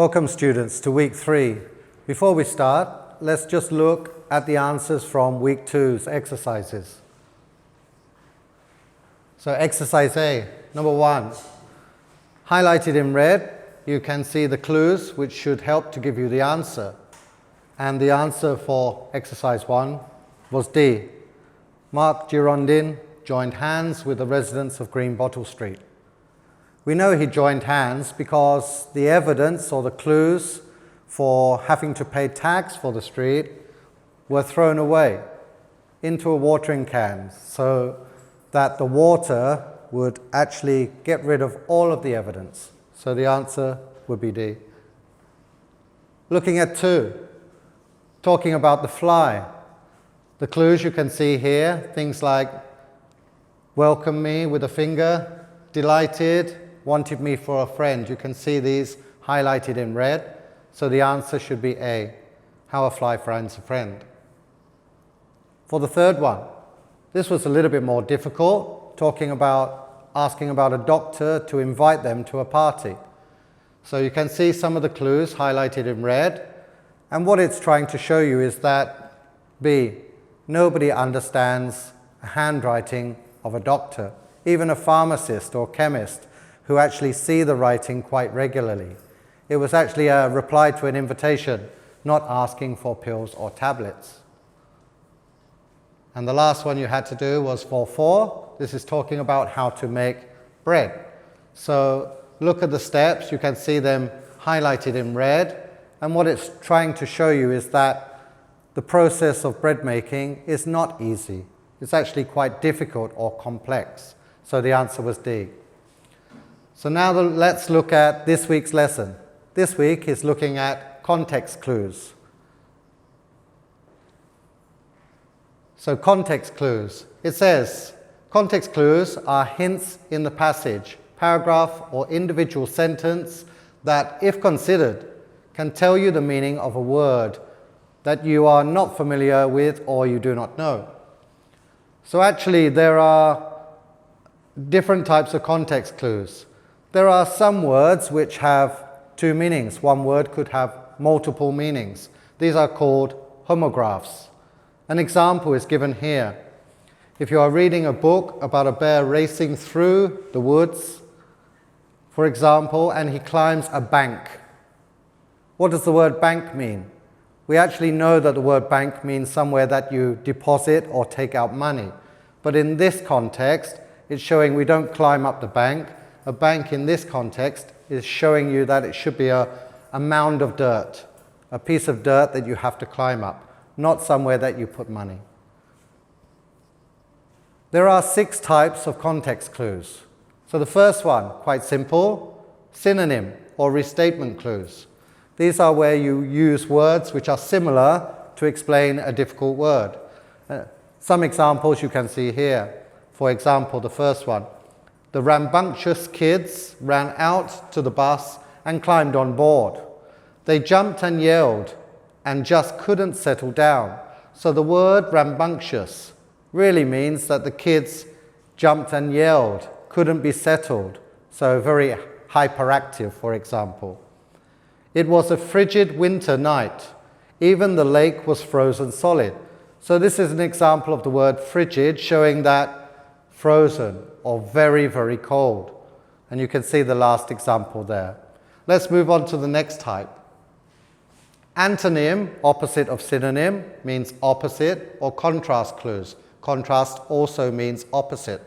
Welcome students to week 3. Before we start, let's just look at the answers from week 2's exercises. So exercise A, number 1. Highlighted in red, you can see the clues which should help to give you the answer. And the answer for exercise 1 was D. Mark Girondin joined hands with the residents of Green Bottle Street. We know he joined hands because the evidence or the clues for having to pay tax for the street were thrown away into a watering can so that the water would actually get rid of all of the evidence. So the answer would be D. Looking at 2, talking about the fly. The clues you can see here, things like welcome me with a finger, delighted, wanted me for a friend. You can see these highlighted in red. So the answer should be A, how a fly finds a friend. For the third one, this was a little bit more difficult, asking about a doctor to invite them to a party. So you can see some of the clues highlighted in red. And what it's trying to show you is that B, nobody understands the handwriting of a doctor, even a pharmacist or chemist who actually see the writing quite regularly. It was actually a reply to an invitation, not asking for pills or tablets. And the last one you had to do was for 4. This is talking about how to make bread. So look at the steps, you can see them highlighted in red. And what it's trying to show you is that the process of bread making is not easy. It's actually quite difficult or complex. So the answer was D. So now let's look at this week's lesson. This week is looking at context clues. So context clues. It says, context clues are hints in the passage, paragraph or individual sentence that, if considered, can tell you the meaning of a word that you are not familiar with or you do not know. So actually there are different types of context clues. There are some words which have 2 meanings. One word could have multiple meanings. These are called homographs. An example is given here. If you are reading a book about a bear racing through the woods, for example, and he climbs a bank, what does the word bank mean? We actually know that the word bank means somewhere that you deposit or take out money. But in this context, it's showing we don't climb up the bank. A bank in this context is showing you that it should be a mound of dirt, a piece of dirt that you have to climb up, not somewhere that you put money. There are 6 types of context clues. So the first one, quite simple, synonym or restatement clues. These are where you use words which are similar to explain a difficult word. Some examples you can see here. For example, the first one. The rambunctious kids ran out to the bus and climbed on board. They jumped and yelled and just couldn't settle down. So the word rambunctious really means that the kids jumped and yelled, couldn't be settled. So very hyperactive, for example. It was a frigid winter night. Even the lake was frozen solid. So this is an example of the word frigid, showing that frozen or very, very cold. And you can see the last example there. Let's move on to the next type. Antonym, opposite of synonym, means opposite, or contrast clues. Contrast also means opposite.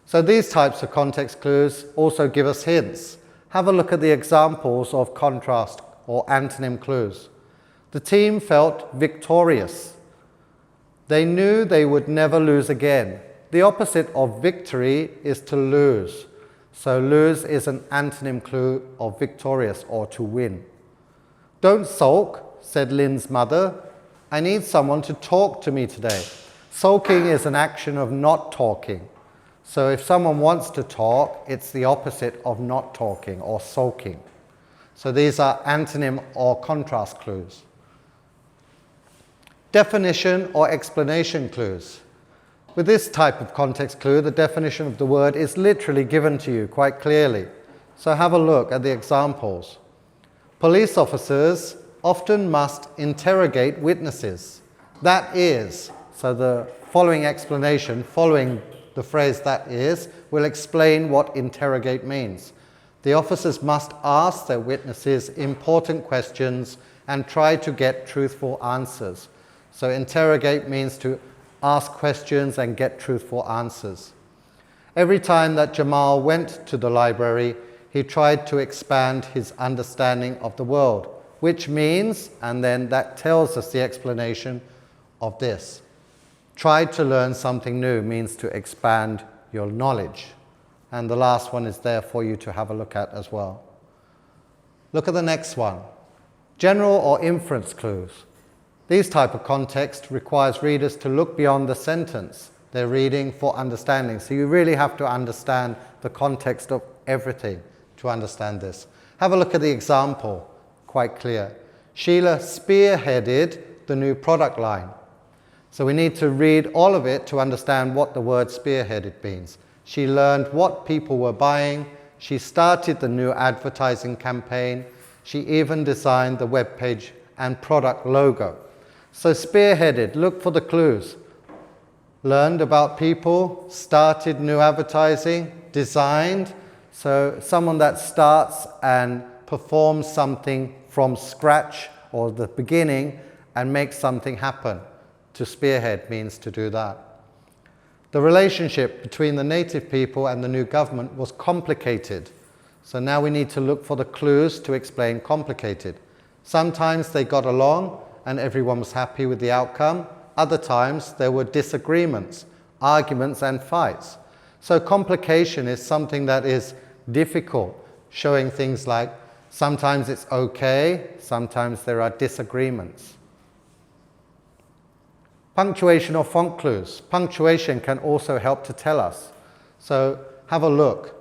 So these types of context clues also give us hints. Have a look at the examples of contrast or antonym clues. The team felt victorious. They knew they would never lose again. The opposite of victory is to lose. So lose is an antonym clue of victorious or to win. Don't sulk, said Lynn's mother. I need someone to talk to me today. Sulking is an action of not talking. So if someone wants to talk, it's the opposite of not talking or sulking. So these are antonym or contrast clues. Definition or explanation clues. With this type of context clue, the definition of the word is literally given to you quite clearly. So have a look at the examples. Police officers often must interrogate witnesses. That is, so the following explanation, following the phrase that is, will explain what interrogate means. The officers must ask their witnesses important questions and try to get truthful answers. So interrogate means to ask questions and get truthful answers. Every time that Jamal went to the library, he tried to expand his understanding of the world, which means, and then that tells us the explanation of this. Try to learn something new means to expand your knowledge. And the last one is there for you to have a look at as well. Look at the next one. General or inference clues. These type of context requires readers to look beyond the sentence they're reading for understanding. So you really have to understand the context of everything to understand this. Have a look at the example, quite clear. Sheila spearheaded the new product line. So we need to read all of it to understand what the word spearheaded means. She learned what people were buying. She started the new advertising campaign. She even designed the web page and product logo. So spearheaded, look for the clues. Learned about people, started new advertising, designed. So someone that starts and performs something from scratch or the beginning and makes something happen. To spearhead means to do that. The relationship between the native people and the new government was complicated. So now we need to look for the clues to explain complicated. Sometimes they got along and everyone was happy with the outcome. Other times there were disagreements, arguments and fights. So complication is something that is difficult, showing things like sometimes it's okay, sometimes there are disagreements. Punctuation or font clues. Punctuation can also help to tell us. So have a look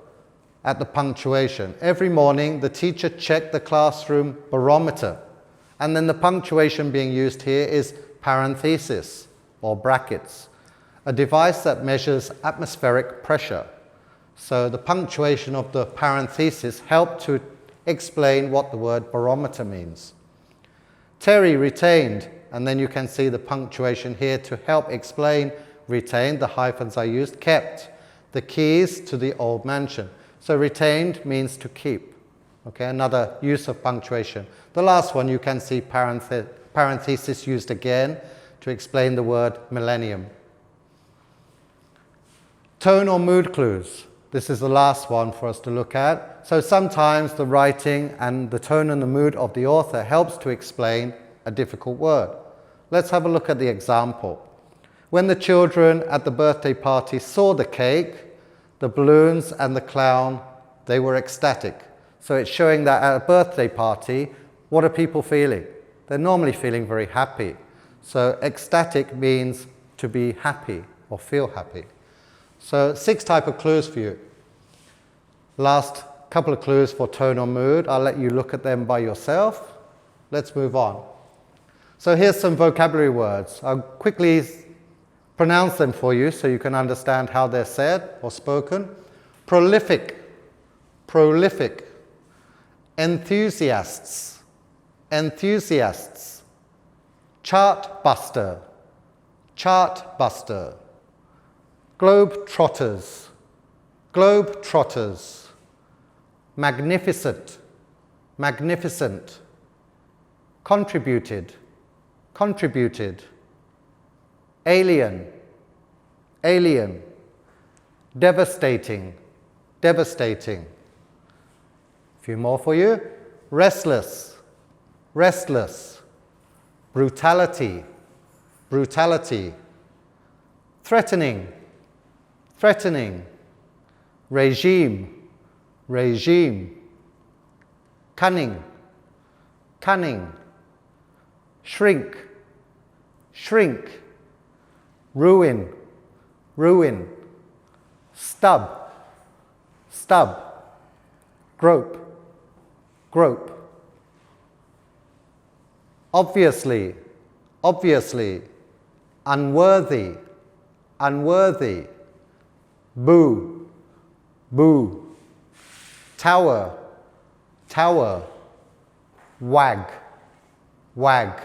at the punctuation. Every morning the teacher checked the classroom barometer, and then the punctuation being used here is parenthesis or brackets, a device that measures atmospheric pressure. So the punctuation of the parenthesis helped to explain what the word barometer means. Terry retained, and then you can see the punctuation here to help explain retained, the hyphens I used, kept the keys to the old mansion. So retained means to keep. Okay, another use of punctuation. The last one you can see parenthesis used again to explain the word millennium. Tone or mood clues. This is the last one for us to look at. So sometimes the writing and the tone and the mood of the author helps to explain a difficult word. Let's have a look at the example. When the children at the birthday party saw the cake, the balloons and the clown, they were ecstatic. So it's showing that at a birthday party, what are people feeling? They're normally feeling very happy. So ecstatic means to be happy or feel happy. So 6 types of clues for you. Last couple of clues for tone or mood. I'll let you look at them by yourself. Let's move on. So here's some vocabulary words. I'll quickly pronounce them for you so you can understand how they're said or spoken. Prolific, prolific. Enthusiasts, enthusiasts. Chartbuster, chartbuster. Globetrotters, globetrotters. Magnificent, magnificent. Contributed, contributed. Alien, alien. Devastating, devastating. A few more for you. Restless, restless. Brutality, brutality. Threatening, threatening. Regime, regime. Cunning, cunning. Shrink, shrink. Ruin, ruin. Stub, stub. Grope, grope. Obviously, obviously. Unworthy, unworthy. Boo, boo. Tower, tower. wag, wag.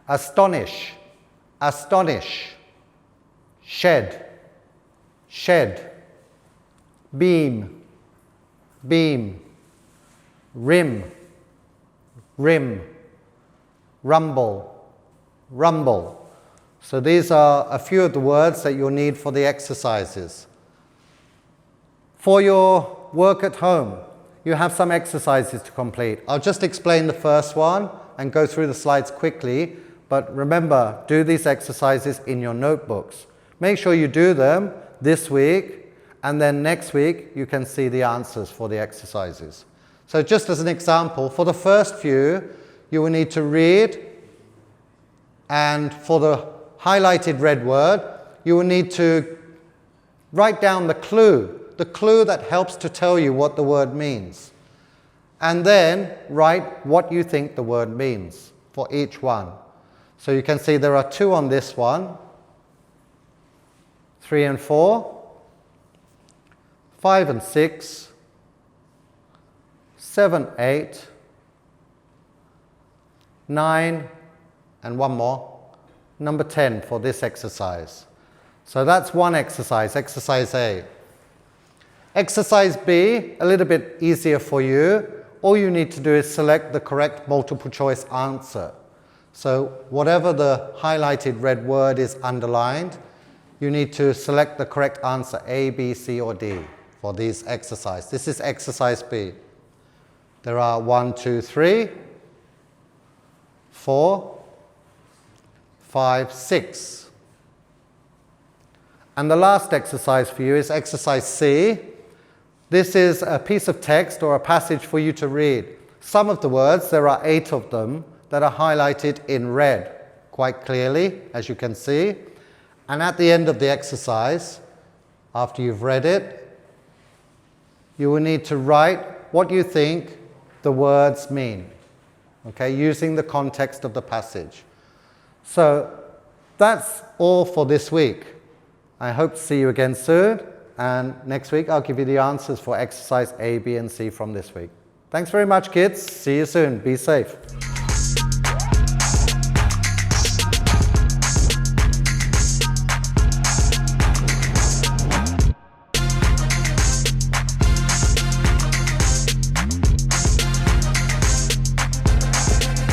Astonish, astonish. Shed, shed. Beam, beam. Rim, rim. Rumble, rumble. So these are a few of the words that you'll need for the exercises. For your work at home, you have some exercises to complete. I'll just explain the first one and go through the slides quickly, but remember, do these exercises in your notebooks. Make sure you do them this week, and then next week you can see the answers for the exercises. So just as an example, for the first few, you will need to read, and for the highlighted red word, you will need to write down the clue that helps to tell you what the word means. And then write what you think the word means for each one. So you can see there are 2 on this one, 3 and 4, 5 and 6, 7, 8, 9, and one more, number 10 for this exercise. So that's one exercise, exercise A. Exercise B, a little bit easier for you. All you need to do is select the correct multiple choice answer. So whatever the highlighted red word is underlined, you need to select the correct answer, A, B, C, or D, for this exercise. This is exercise B. There are 1, 2, 3, 4, 5, 6. And the last exercise for you is exercise C. This is a piece of text or a passage for you to read. Some of the words, there are 8 of them, that are highlighted in red quite clearly, as you can see. And at the end of the exercise, after you've read it, you will need to write what you think the words mean, okay, using the context of the passage. So that's all for this week. I hope to see you again soon, and next week I'll give you the answers for exercise A, B, and C from this week. Thanks very much, kids. See you soon. Be safe.